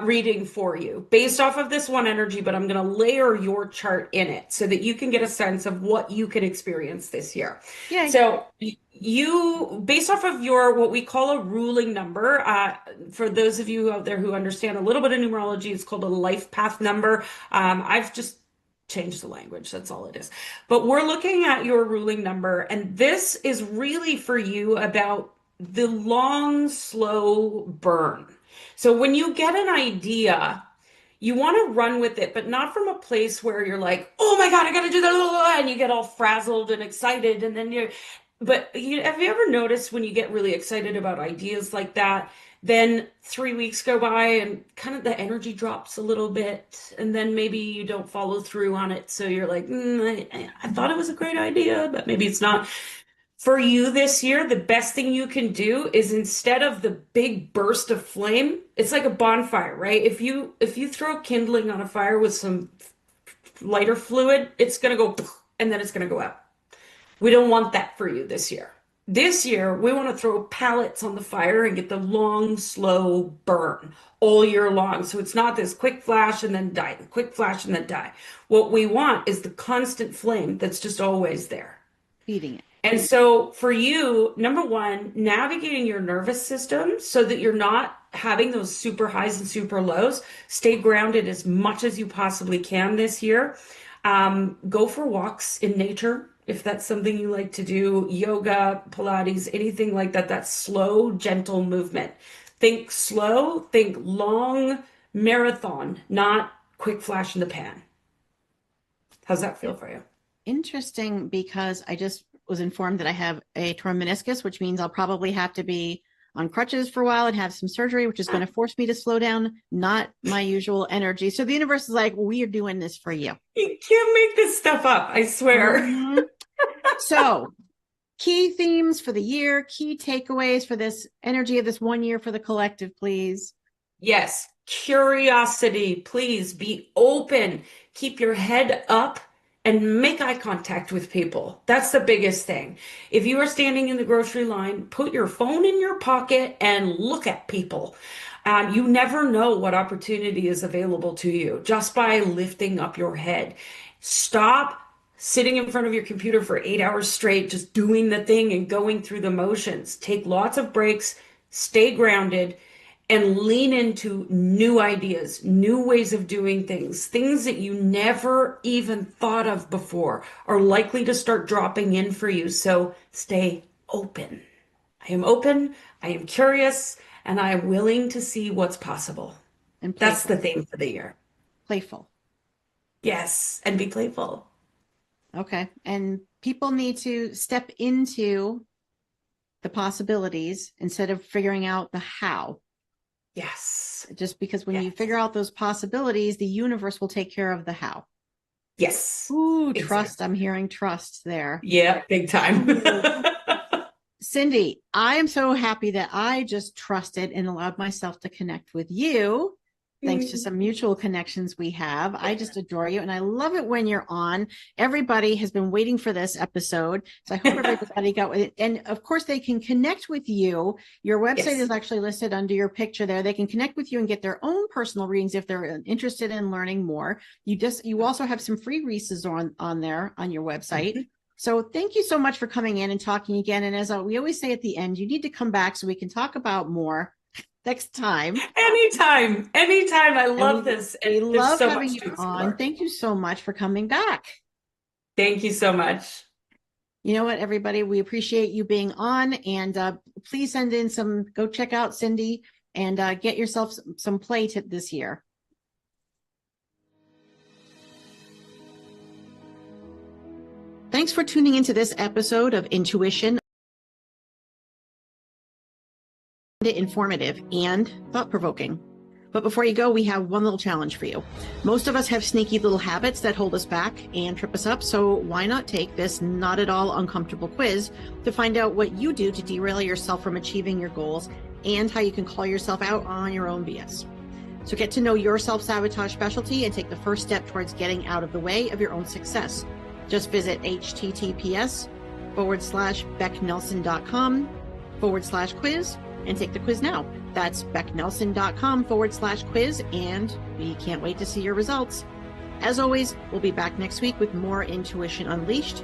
reading for you based off of this one energy, but I'm going to layer your chart in it so that you can get a sense of what you can experience this year. Yeah. So you, based off of your, what we call a ruling number, for those of you out there who understand a little bit of numerology, it's called a life path number. I've just changed the language. That's all it is. But we're looking at your ruling number, and this is really for you about the long, slow burn. So when you get an idea, you want to run with it, but not from a place where you're like, oh my God, I got to do that. And you get all frazzled and excited. And then have you ever noticed when you get really excited about ideas like that, Then 3 weeks go by and kind of the energy drops a little bit. And then maybe you don't follow through on it. So you're like, I thought it was a great idea, but maybe it's not. For you this year, the best thing you can do is, instead of the big burst of flame, it's like a bonfire, right? If you throw kindling on a fire with some lighter fluid, it's going to go and then it's going to go out. We don't want that for you this year. This year, we want to throw pallets on the fire and get the long, slow burn all year long. So it's not this quick flash and then die, quick flash and then die. What we want is the constant flame that's just always there. Feeding it. And so for you, number one, navigating your nervous system so that you're not having those super highs and super lows. Stay grounded as much as you possibly can this year. Go for walks in nature if that's something you like to do. Yoga, Pilates, anything like that. That's slow, gentle movement. Think slow, think long marathon, not quick flash in the pan. How's that feel for you? Interesting, because I just was informed that I have a torn meniscus, which means I'll probably have to be on crutches for a while and have some surgery, which is going to force me to slow down, not my usual energy. So the universe is like, we are doing this for you. You can't make this stuff up, I swear. Mm-hmm. So key themes for the year, key takeaways for this energy of this 1 year for the collective, please. Yes. Curiosity. Please be open. Keep your head up and make eye contact with people. That's the biggest thing. If you are standing in the grocery line, put your phone in your pocket and look at people. You never know what opportunity is available to you just by lifting up your head. Stop sitting in front of your computer for 8 hours straight, just doing the thing and going through the motions. Take lots of breaks, stay grounded, and lean into new ideas, new ways of doing things. Things that you never even thought of before are likely to start dropping in for you. So stay open. I am open, I am curious, and I am willing to see what's possible. And that's the theme for the year. Playful. Yes, and be playful. Okay. And people need to step into the possibilities instead of figuring out the how. Yes. Just because when you figure out those possibilities, the universe will take care of the how. Yes. Ooh, exactly. Trust. I'm hearing trust there. Yeah, big time. Cindy, I am so happy that I just trusted and allowed myself to connect with you. Thanks to some mutual connections we have. I just adore you. And I love it when you're on. Everybody has been waiting for this episode. So I hope everybody got with it. And of course, they can connect with you. Your website is actually listed under your picture there. They can connect with you and get their own personal readings if they're interested in learning more. You also have some free resources on there on your website. Mm-hmm. So thank you so much for coming in and talking again. And as we always say at the end, you need to come back so we can talk about more next time. Anytime. I love this. I love so having you on. Thank you so much for coming back. Thank you so much. You know what, everybody, we appreciate you being on, and please send in go check out Cindy and get yourself some play this year. Thanks for tuning into this episode of Intuition. Informative and thought-provoking. But before you go, we have one little challenge for you. Most of us have sneaky little habits that hold us back and trip us up, so why not take this not at all uncomfortable quiz to find out what you do to derail yourself from achieving your goals and how you can call yourself out on your own BS. So get to know your self-sabotage specialty and take the first step towards getting out of the way of your own success. Just visit https:/becknelson.com/quiz and take the quiz now. That's becknelson.com/quiz, and we can't wait to see your results. As always, we'll be back next week with more Intuition Unleashed.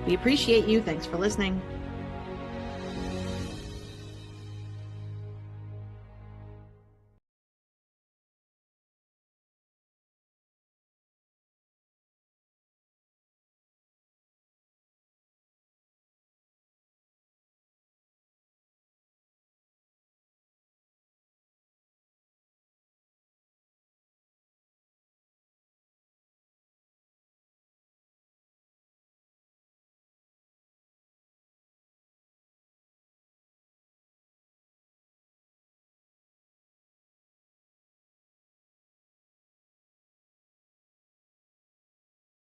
We appreciate you. Thanks for listening.